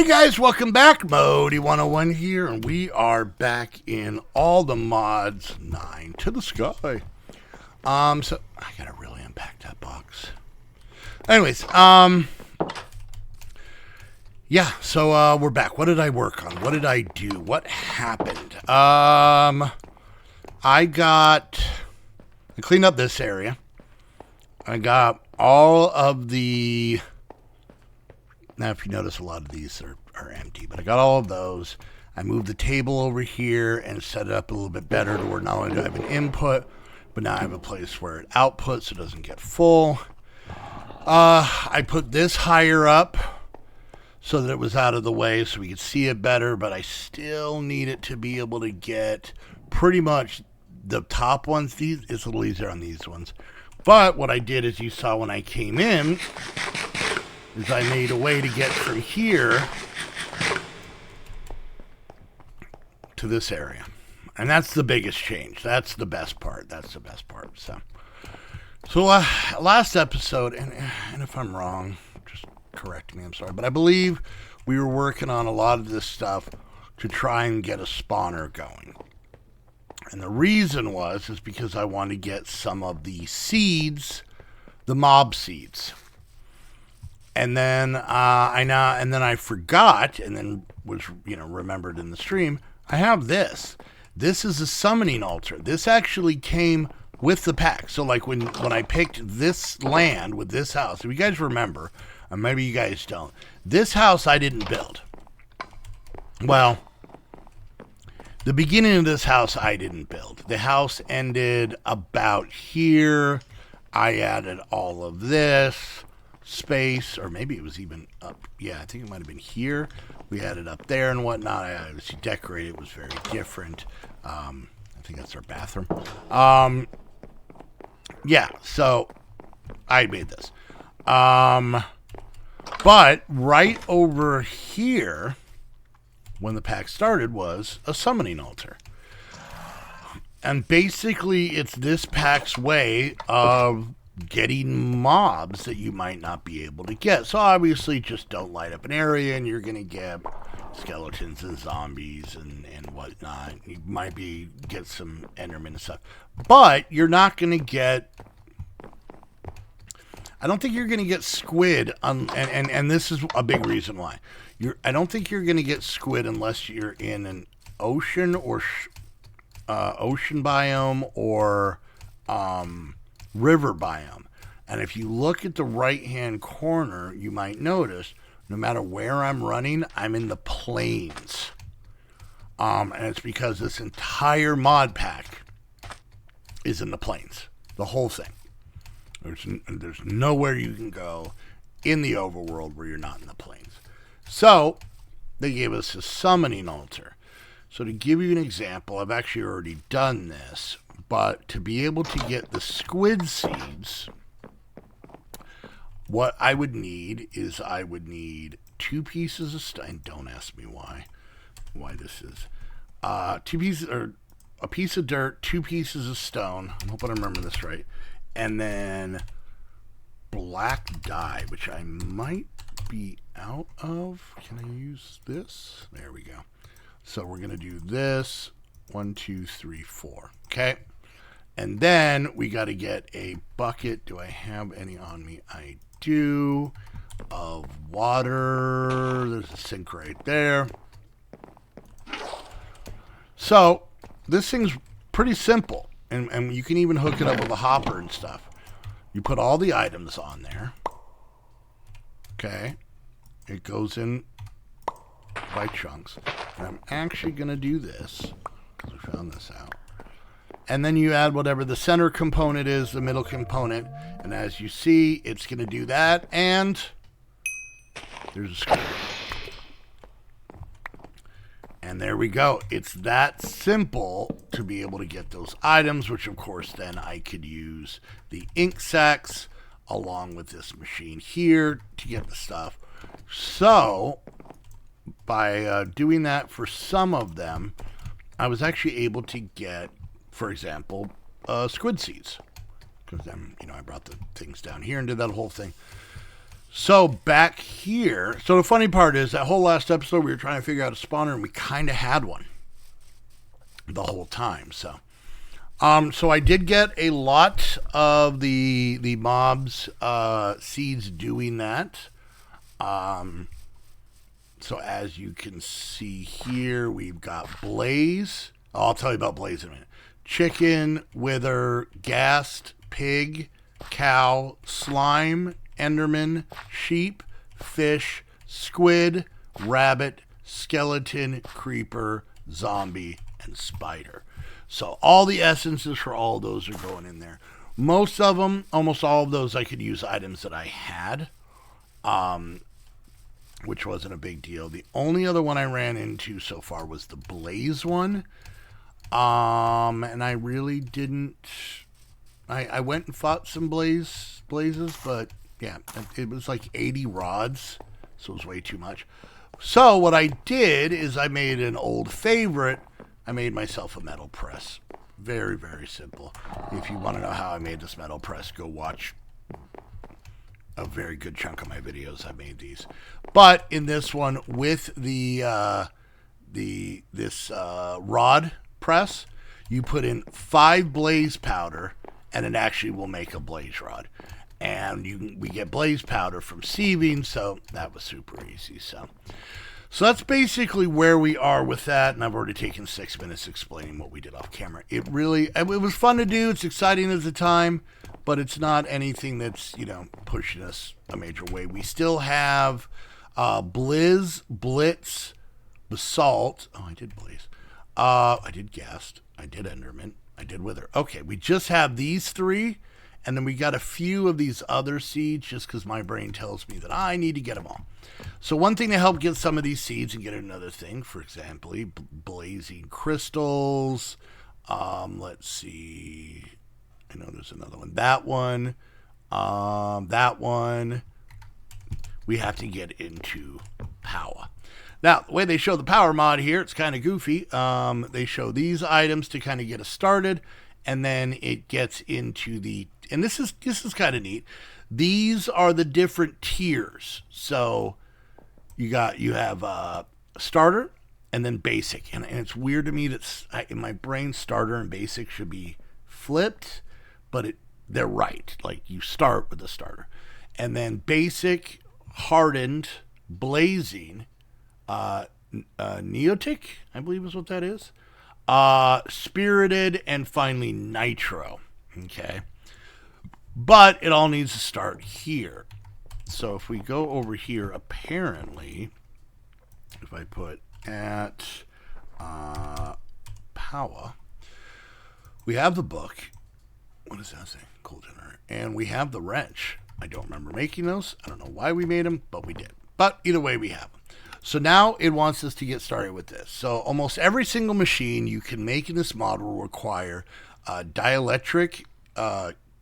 Hey guys, welcome back. Modi 101 here, and we are back in all the mods 9 to the sky. So I gotta really unpack that box. Anyways, yeah, so we're back. What did I work on? What did I do? What happened? I cleaned up this area. I got all of the... Now, if you notice, a lot of these are empty, but I got all of those. I moved the table over here and set it up a little bit better to where not only do I have an input, but now I have a place where it outputs so it doesn't get full. I put this higher up so that it was out of the way so we could see it better, but I still need it to be able to get pretty much the top ones. It's a little easier on these ones. But what I did, as you saw when I came in, is I made a way to get from here to this area. And that's the biggest change. That's the best part. So last episode, and if I'm wrong, just correct me, I'm sorry, but I believe we were working on a lot of this stuff to try and get a spawner going. And the reason is because I wanted to get some of the seeds, the mob seeds. And then I forgot, and then was remembered in the stream. I have this. This is a summoning altar. This actually came with the pack. So like when I picked this land with this house, if you guys remember, or maybe you guys don't, this house I didn't build. Well, the beginning of this house I didn't build. The house ended about here. I added all of this space, or maybe it was even up. Yeah, I think it might have been here. We had it up there and whatnot. I obviously decorated. It was very different. I think that's our bathroom. Yeah, so I made this. But right over here, when the pack started, was a summoning altar. And basically, it's this pack's way of getting mobs that you might not be able to get. So obviously just don't light up an area and you're going to get skeletons and zombies and whatnot. You might get some endermen and stuff. But you're not going to get... I don't think you're going to get squid. And this is a big reason why. I don't think you're going to get squid unless you're in an ocean or ocean biome or... river biome. And if you look at the right hand corner, you might notice no matter where I'm running, I'm in the plains. And it's because this entire mod pack is in the plains. The whole thing. There's nowhere you can go in the overworld where you're not in the plains. So they gave us a summoning altar. So to give you an example, I've actually already done this. But to be able to get the squid seeds, what I would need is 2 pieces of stone. Don't ask me why this is. 2 pieces, or a piece of dirt, 2 pieces of stone. I'm hoping I remember this right. And then black dye, which I might be out of. Can I use this? There we go. So we're going to do this. 1, 2, 3, 4. Okay. And then we got to get a bucket. Do I have any on me? I do. Of water. There's a sink right there. So this thing's pretty simple. And you can even hook it up with a hopper and stuff. You put all the items on there. Okay. It goes in by chunks. And I'm actually going to do this, because we found this out. And then you add whatever the center component is, the middle component. And as you see, it's going to do that. And there's a square. And there we go. It's that simple to be able to get those items, which of course then I could use the ink sacks along with this machine here to get the stuff. So by doing that for some of them, I was actually able to get, for example, squid seeds. Because then, I brought the things down here and did that whole thing. So back here, so the funny part is that whole last episode we were trying to figure out a spawner, and we kind of had one the whole time. So I did get a lot of the mobs seeds doing that. So as you can see here, we've got Blaze. I'll tell you about Blaze in a minute. Chicken, Wither, Ghast, Pig, Cow, Slime, Enderman, Sheep, Fish, Squid, Rabbit, Skeleton, Creeper, Zombie, and Spider. So all the essences for all of those are going in there. Most of them, almost all of those, I could use items that I had. Which wasn't a big deal. The only other one I ran into so far was the Blaze one. And I really didn't... I went and fought some blazes, but yeah, it was like 80 rods, so it was way too much. So what I did is I made an old favorite. I made myself a metal press. Very, very simple. If you want to know how I made this metal press, go watch a very good chunk of my videos. I made these, but in this one with this rod press, you put in 5 blaze powder, and it actually will make a blaze rod. And we get blaze powder from sieving, so that was super easy. So that's basically where we are with that, and I've already taken 6 minutes explaining what we did off camera. It was fun to do. It's exciting at the time, but it's not anything that's, pushing us a major way. We still have Blitz, Basalt. Oh, I did Blaze. I did Ghast. I did Enderman. I did Wither. Okay, we just have these 3, and then we got a few of these other seeds just because my brain tells me that I need to get them all. So one thing to help get some of these seeds and get another thing, for example, blazing crystals. Let's see. I know there's another one. That one. That one. We have to get into power. Now, the way they show the power mod here, it's kind of goofy. They show these items to kind of get us started, and then it gets into and this is kind of neat. These are the different tiers. So you have starter and then basic, and it's weird to me that in my brain starter and basic should be flipped, but they're right. Like you start with the starter, and then basic, hardened, blazing, Neotic, I believe is what that is. Spirited, and finally Nitro. Okay. But it all needs to start here. So if we go over here, apparently, if I put at power, we have the book. What does that say? Coal generator. And we have the wrench. I don't remember making those. I don't know why we made them, but we did. But either way, we have them. So now it wants us to get started with this. So almost every single machine you can make in this mod will require dielectric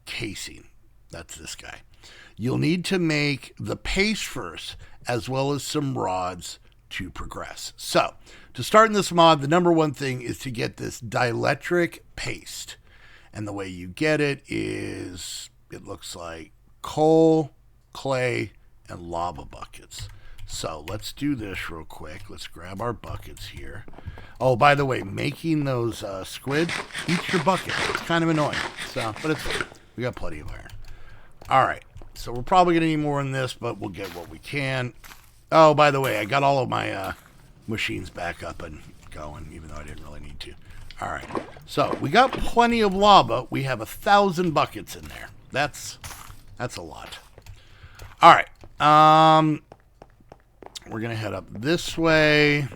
casing. That's this guy. You'll need to make the paste first, as well as some rods to progress. So to start in this mod, the number one thing is to get this dielectric paste. And the way you get it is, it looks like coal, clay, and lava buckets. So let's do this real quick. Let's grab our buckets here. Oh, by the way, making those squid, eat your bucket. It's kind of annoying. So, but it's fine. We got plenty of iron. All right. So we're probably going to need more in this, but we'll get what we can. Oh, by the way, I got all of my machines back up and going, even though I didn't really need to. All right. So we got plenty of lava. We have 1,000 buckets in there. That's a lot. All right. We're going to head up this way.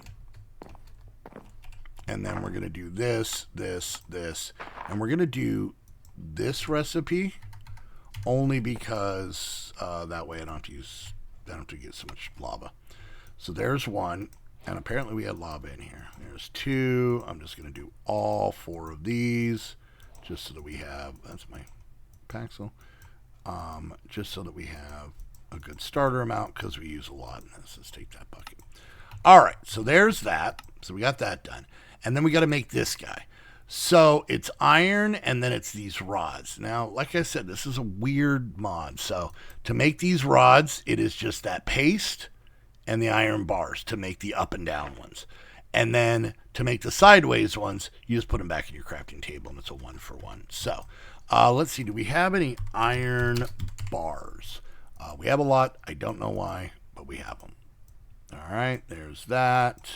And then we're going to do this. And we're going to do this recipe only because that way I don't have to get so much lava. So there's one. And apparently we had lava in here. There's 2. I'm just going to do all 4 of these just so that we have, that's my Paxel, just so that we have a good starter amount because we use a lot in this. Let's take that bucket. All right, so there's that. So we got that done. And then we got to make this guy. So it's iron and then it's these rods. Now, like I said, this is a weird mod. So to make these rods, it is just that paste and the iron bars to make the up and down ones. And then to make the sideways ones, you just put them back in your crafting table and it's a 1-for-1. So let's see, do we have any iron bars? We have a lot. I don't know why, but we have them. All right, there's that.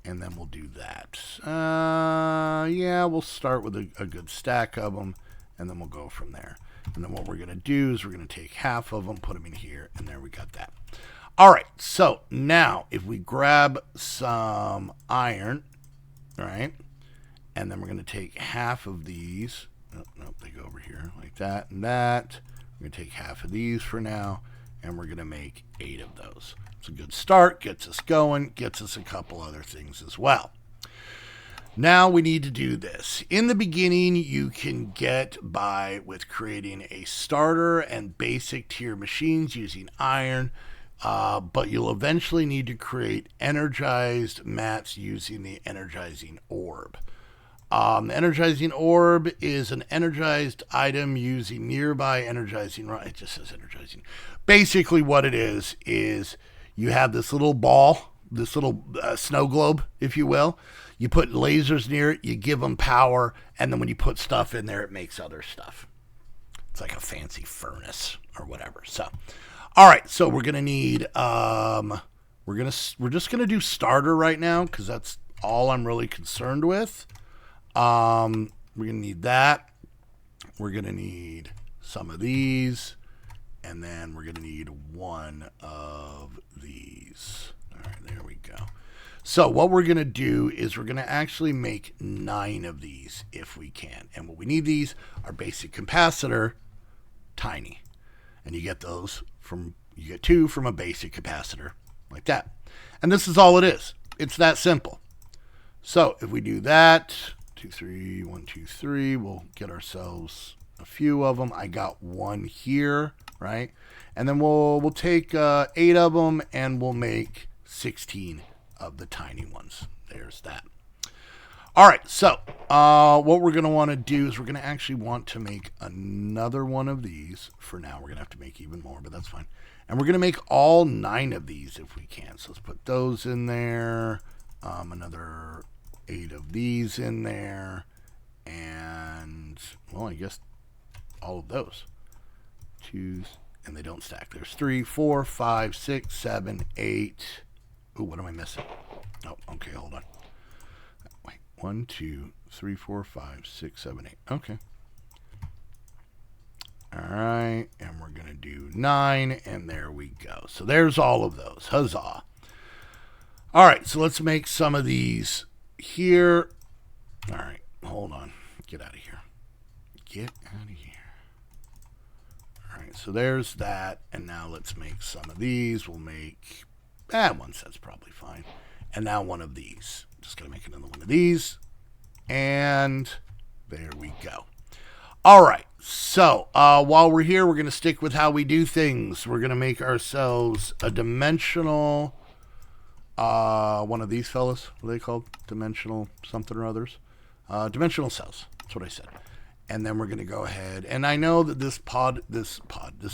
And then we'll do that. Yeah, we'll start with a good stack of them, and then we'll go from there. And then what we're going to do is we're going to take half of them, put them in here, and there we got that. All right, so now if we grab some iron, right, and then we're going to take half of these. Nope, they go over here like that and that. We're going to take half of these for now, and we're going to make 8 of those. It's a good start, gets us going, gets us a couple other things as well. Now we need to do this. In the beginning, you can get by with creating a starter and basic tier machines using iron, but you'll eventually need to create energized mats using the energizing orb. The energizing orb is an energized item using nearby energizing. It just says energizing. Basically what it is you have this little ball, this little snow globe, if you will. You put lasers near it, you give them power, and then when you put stuff in there, it makes other stuff. It's like a fancy furnace or whatever. So, all right, so we're gonna need we're just gonna do starter right now because that's all I'm really concerned with. We're gonna need that. We're gonna need some of these. And then we're going to need 1 of these. All right, there we go. So what we're going to do is we're going to actually make 9 of these if we can. And what we need these are basic capacitor, tiny. And you get 2 from a basic capacitor like that. And this is all it is. It's that simple. So if we do that, 2, 3, 1, 2, 3, we'll get ourselves a few of them. I got 1 here. Right, and then we'll take 8 of them, and we'll make 16 of the tiny ones. There's that. All right, so what we're going to want to do is we're going to actually want to make another one of these. For now, we're going to have to make even more, but that's fine. And we're going to make all 9 of these if we can. So let's put those in there, another 8 of these in there, and, well, I guess all of those. 2, and they don't stack. There's 3, 4, 5, 6, 7, 8. Ooh, what am I missing? Oh, okay, hold on. Wait, 1, 2, 3, 4, 5, 6, 7, 8. Okay. All right, and we're going to do 9, and there we go. So there's all of those. Huzzah. All right, so let's make some of these here. All right, hold on. Get out of here. Get out of here. So there's that, and now let's make some of these. We'll make, 1 set's probably fine. And now 1 of these. Just going to make another 1 of these, and there we go. All right, so while we're here, we're going to stick with how we do things. We're going to make ourselves a dimensional, one of these fellas. What are they called? Dimensional something or others. Dimensional cells. That's what I said. And then we're going to go ahead. And I know that this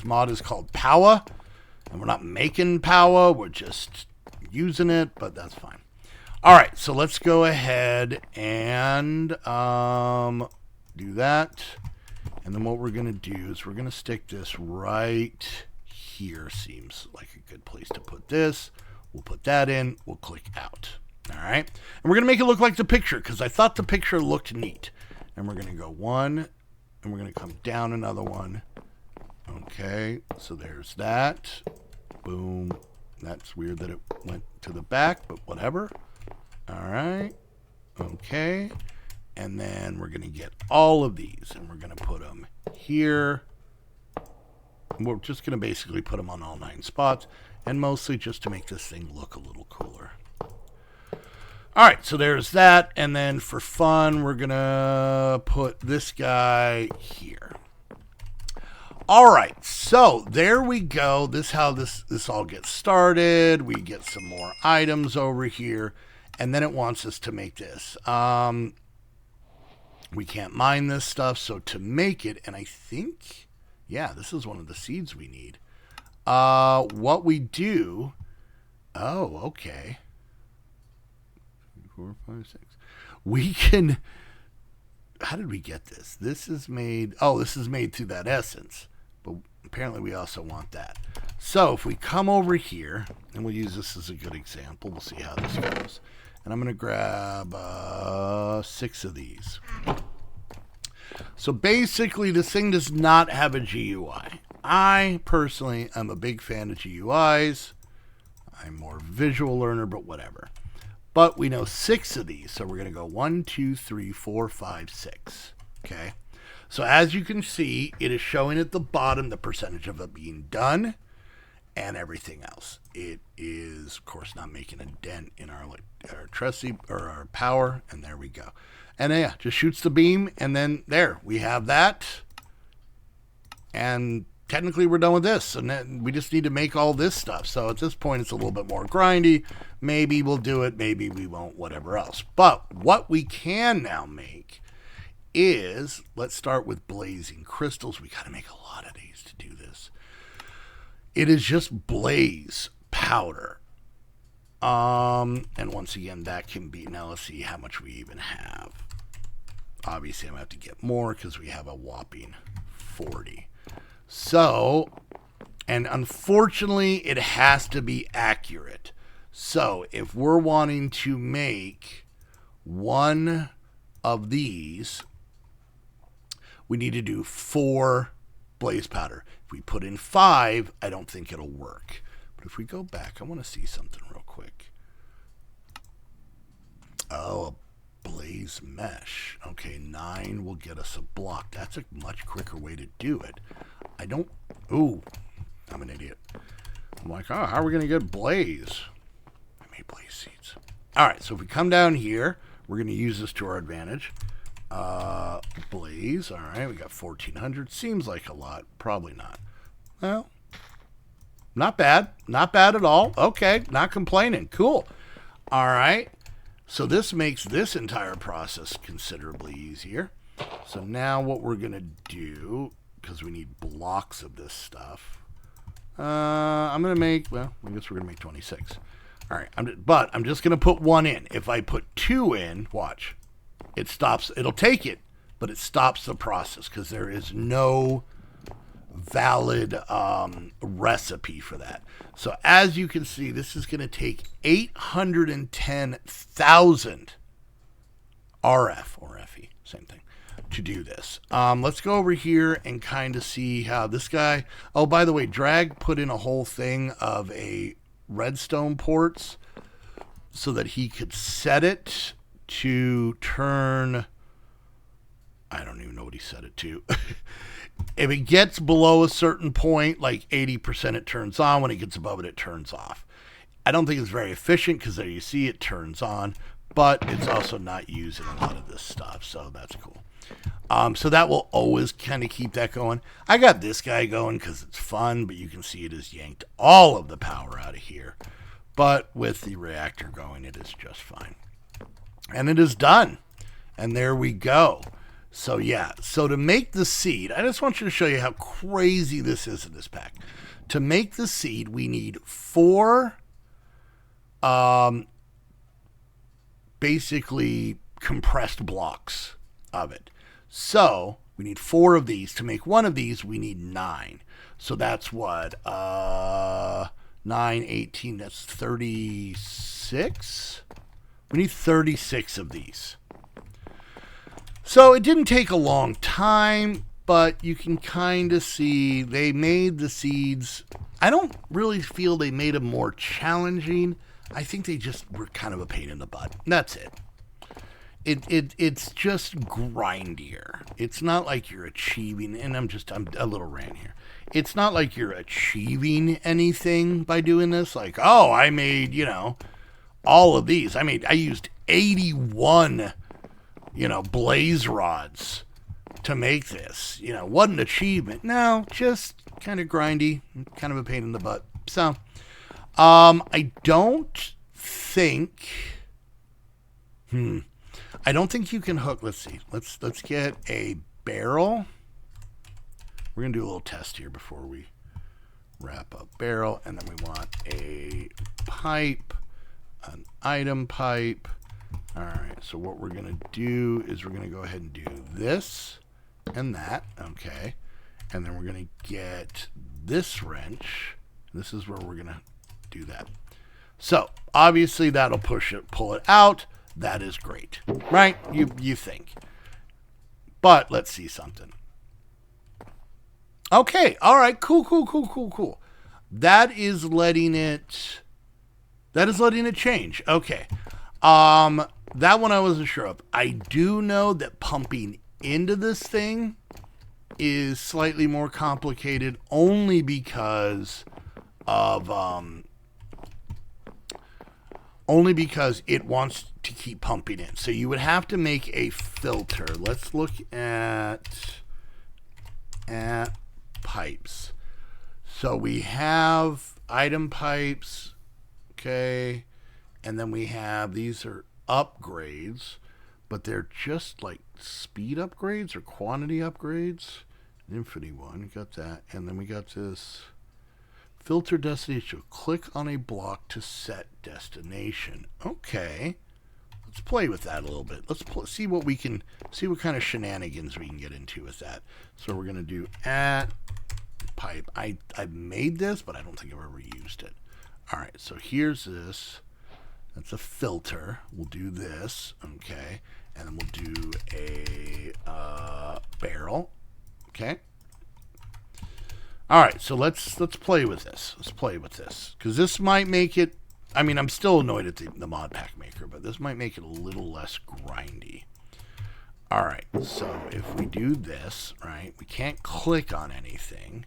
mod is called Power. And we're not making Power. We're just using it, but that's fine. All right, so let's go ahead and do that. And then what we're going to do is we're going to stick this right here. Seems like a good place to put this. We'll put that in. We'll click out. All right. And we're going to make it look like the picture because I thought the picture looked neat. And we're going to go 1, and we're going to come down another 1. Okay, so there's that. Boom. That's weird that it went to the back, but whatever. All right. Okay. And then we're going to get all of these, and we're going to put them here. And we're just going to basically put them on all 9 spots, and mostly just to make this thing look a little cooler. All right, so there's that, and then for fun, we're going to put this guy here. All right, so there we go. This is how this all gets started. We get some more items over here, and then it wants us to make this. We can't mine this stuff, so to make it, and I think, yeah, this is one of the seeds we need. What we do, oh, okay. 4, 5, 6. We can, how did we get this? This is made, this is made through that essence, but apparently we also want that. So if we come over here, and we'll use this as a good example, we'll see how this goes. And I'm going to grab 6 of these. So basically, this thing does not have a GUI. I personally am a big fan of GUIs. I'm more visual learner, but whatever. But we know 6 of these, so we're going to go 1, 2, 3, 4, 5, 6. Okay. So as you can see, it is showing at the bottom the percentage of it being done and everything else. It is, of course, not making a dent in our electricity or our power, and there we go. And yeah, just shoots the beam, and then there, we have that. And technically we're done with this, and then we just need to make all this stuff. So at this point, it's a little bit more grindy. Maybe we'll do it, maybe we won't, whatever else. But what we can now make is, let's start with blazing crystals. We got to make a lot of these to do this. It is just blaze powder. And once again, that can be, now let's see how much we even have. Obviously, I'm going to have to get more because we have a whopping 40. So, and unfortunately, it has to be accurate. So, if we're wanting to make one of these, we need to do 4 blaze powder. If we put in 5, I don't think it'll work. But if we go back, I want to see something real quick. Oh, a blaze mesh. Okay, 9 will get us a block. That's a much quicker way to do it. I don't... Ooh, I'm an idiot. I'm like, oh, how are we going to get blaze? I made blaze seeds. All right, so if we come down here, we're going to use this to our advantage. Blaze. All right, we got 1,400. Seems like a lot. Probably not. Well, not bad. Not bad at all. Okay, not complaining. Cool. All right. So this makes this entire process considerably easier. So now what we're going to do, because we need blocks of this stuff, I'm going to make, well, I guess we're going to make 26. All right, but I'm just going to put 1 in. If I put 2 in, watch, it stops. It'll take it, but it stops the process because there is no valid recipe for that. So as you can see, this is going to take 810,000 RF or FE, same thing, to do this. Let's go over here and kind of see how this guy, oh, by the way, Drag put in a whole thing of a redstone ports so that he could set it to turn, I don't even know what he set it to. If it gets below a certain point, like 80%, it turns on. When it gets above it, it turns off. I don't think it's very efficient because there you see it turns on, but it's also not using a lot of this stuff, so that's cool. So that will always kind of keep that going. I got this guy going because it's fun, but you can see it has yanked all of the power out of here. But with the reactor going, it is just fine. And it is done. And there we go. So yeah, so to make the seed, I just want you to show you how crazy this is in this pack. To make the seed, we need 4 basically compressed blocks of it. So we need 4 of these. To make one of these, we need 9. So that's what? 9, 18, that's 36? We need 36 of these. So it didn't take a long time, but you can kind of see they made the seeds. I don't really feel they made them more challenging. I think they just were kind of a pain in the butt. That's it. It's just grindier. It's not like you're achieving, and I'm a little rant here. It's not like you're achieving anything by doing this. Like, oh, I made, all of these. I used 81 blaze rods to make this. What an achievement. No, just kind of grindy, kind of a pain in the butt. So, I don't think, I don't think you can hook. Let's see. Let's get a barrel. We're going to do a little test here before we wrap up. Barrel, and then we want a pipe, an item pipe. All right, so what we're going to do is we're going to go ahead and do this and that, okay? And then we're going to get this wrench. This is where we're going to do that. So, obviously that'll pull it out. That is great, right? You think. But let's see something. Okay, all right, cool. That is letting it change. Okay. That one I wasn't sure of. I do know that pumping into this thing is slightly more complicated only because it wants to keep pumping in. So you would have to make a filter. Let's look at pipes. So we have item pipes, okay, and then we have, these are upgrades, but they're just like speed upgrades or quantity upgrades. Infinity one, got that, and then we got this filter destination. Click on a block to set destination. Okay, let's play with that a little bit. Let's see what kind of shenanigans we can get into with that. So we're gonna do at pipe. I've made this, but I don't think I've ever used it. All right, so here's this. That's a filter. We'll do this, okay, and then we'll do a barrel, okay. All right, so let's play with this. Let's play with this because this might make it. I mean, I'm still annoyed at the mod pack maker, but this might make it a little less grindy. All right, so if we do this, right, we can't click on anything.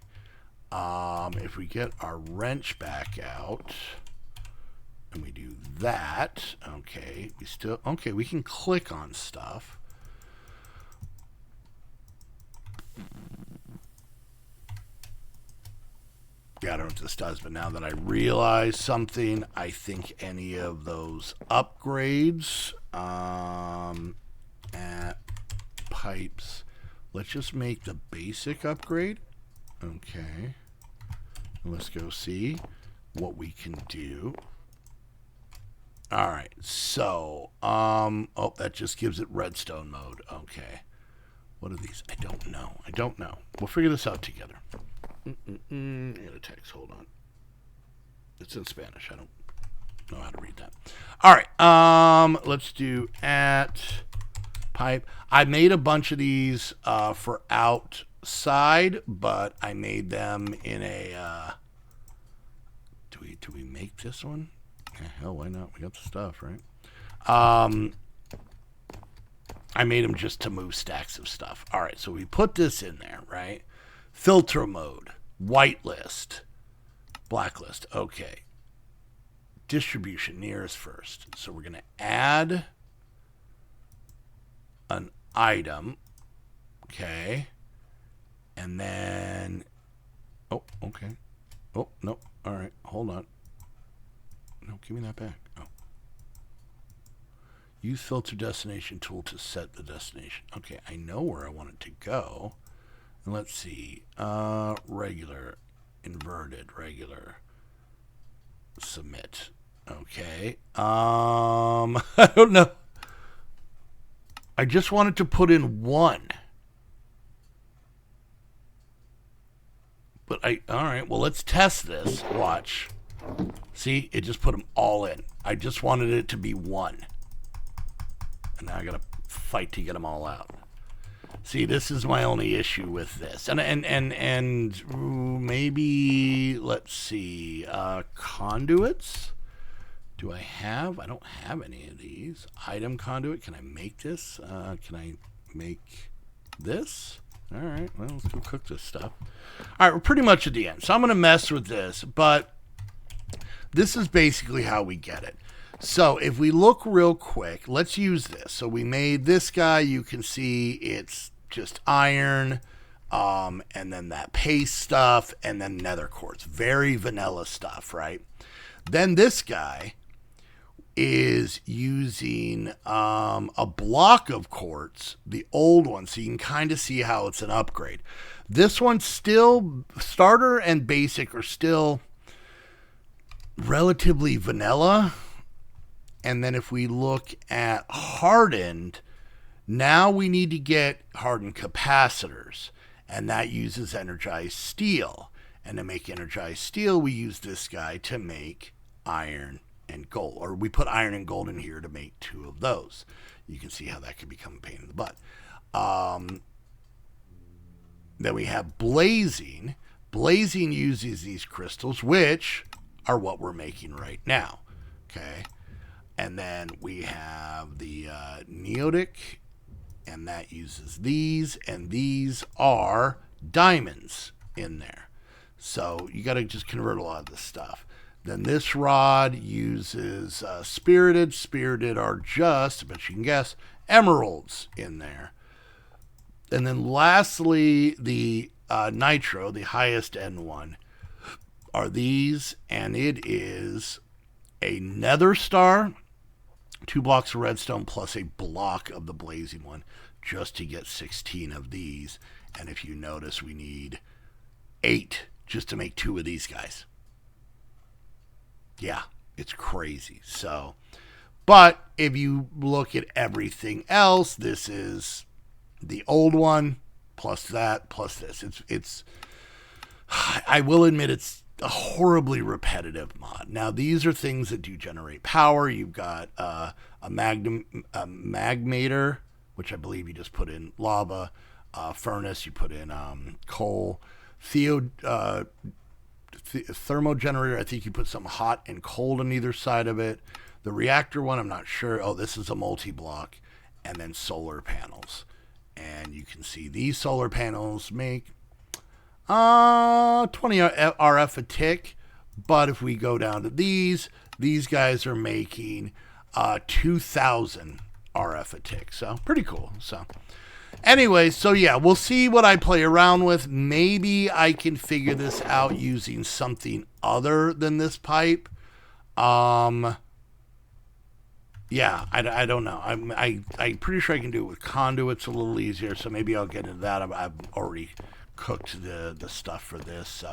If we get our wrench back out and we do that, okay, we can click on stuff. Yeah, I don't know what this does, but now that I realize something, I think any of those upgrades at pipes, let's just make the basic upgrade. Okay. Let's go see what we can do. All right. So, oh, that just gives it redstone mode. Okay. What are these? I don't know. We'll figure this out together. I got a text. Hold on. It's in Spanish. I don't know how to read that. All right. Let's do at pipe. I made a bunch of these for outside, but I made them in a. Do we make this one? Yeah, hell, why not? We got the stuff, right? I made them just to move stacks of stuff. All right, so we put this in there, right? Filter mode, whitelist, blacklist. Okay. Distribution nearest first. So we're going to add an item. Okay. And then, oh, okay. Oh, no. All right, hold on. No, give me that back. Oh. Use filter destination tool to set the destination. Okay, I know where I want it to go. And let's see. Regular, inverted, regular, submit. Okay. I don't know. I just wanted to put in one. But all right, well, let's test this. Watch. See, it just put them all in. I just wanted it to be one. And now I got to fight to get them all out. See, this is my only issue with this. And maybe, let's see, conduits. Do I have? I don't have any of these. Item conduit. Can I make this? Can I make this? All right, well, let's go cook this stuff. All right, we're pretty much at the end. So I'm going to mess with this, but this is basically how we get it. So if we look real quick, let's use this. So we made this guy. You can see it's just iron, and then that paste stuff, and then nether quartz. Very vanilla stuff, right? Then this guy, is using a block of quartz, the old one, so you can kind of see how it's an upgrade. This one's still, starter and basic are still relatively vanilla. And then if we look at hardened, now we need to get hardened capacitors, and that uses energized steel. And to make energized steel, we use this guy to make iron and gold, or we put iron and gold in here to make 2 of those. You can see how that can become a pain in the butt. Then we have blazing. Blazing uses these crystals, which are what we're making right now. Okay. And then we have the neotic, and that uses these, and these are diamonds in there. So you got to just convert a lot of this stuff. Then this rod uses spirited. Spirited are just, but you can guess, emeralds in there. And then lastly, the nitro, the highest end one, are these, and it is a nether star, 2 blocks of redstone plus a block of the blazing one, just to get 16 of these. And if you notice, we need 8 just to make 2 of these guys. Yeah, it's crazy. So, but if you look at everything else, this is the old one plus that plus this. It's I will admit it's a horribly repetitive mod. Now, these are things that do generate power. You've got a magmator, which I believe you just put in lava. Furnace, you put in coal. Thermogenerator, I think you put some hot and cold on either side of it. The reactor one, I'm not sure. Oh, this is a multi-block. And then solar panels. And you can see these solar panels make 20 RF a tick. But if we go down to these guys are making 2,000 RF a tick. So pretty cool. So anyway, so yeah, we'll see what I play around with. Maybe I can figure this out using something other than this pipe. Yeah, I don't know. I'm pretty sure I can do it with conduits a little easier, so maybe I'll get into that. I've already cooked the stuff for this.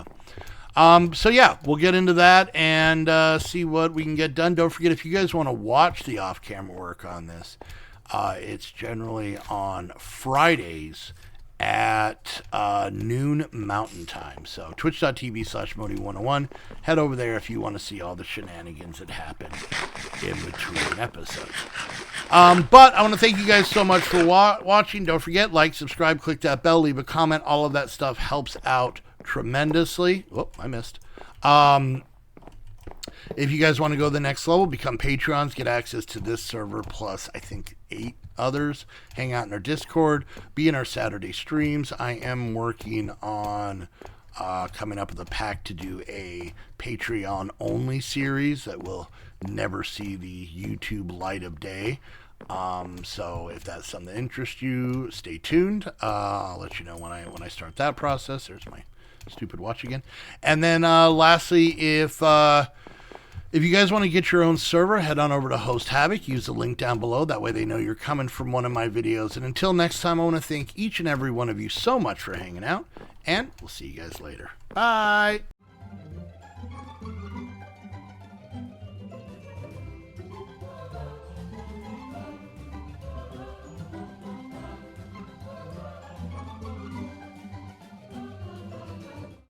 So yeah, we'll get into that and see what we can get done. Don't forget, if you guys want to watch the off-camera work on this, it's generally on Fridays at noon Mountain Time. So twitch.tv/Modi101. Head over there if you want to see all the shenanigans that happen in between episodes. But I want to thank you guys so much for watching. Don't forget, like, subscribe, click that bell, leave a comment. All of that stuff helps out tremendously. Oh, I missed. If you guys want to go to the next level, become Patreons, get access to this server plus, I think, 8 others. Hang out in our Discord, be in our Saturday streams. I am working on coming up with a pack to do a Patreon-only series that will never see the YouTube light of day. So if that's something that interests you, stay tuned. I'll let you know when I start that process. There's my stupid watch again. And then lastly, if you guys want to get your own server, head on over to Host Havoc. Use the link down below. That way they know you're coming from one of my videos. And until next time, I want to thank each and every one of you so much for hanging out. And we'll see you guys later. Bye.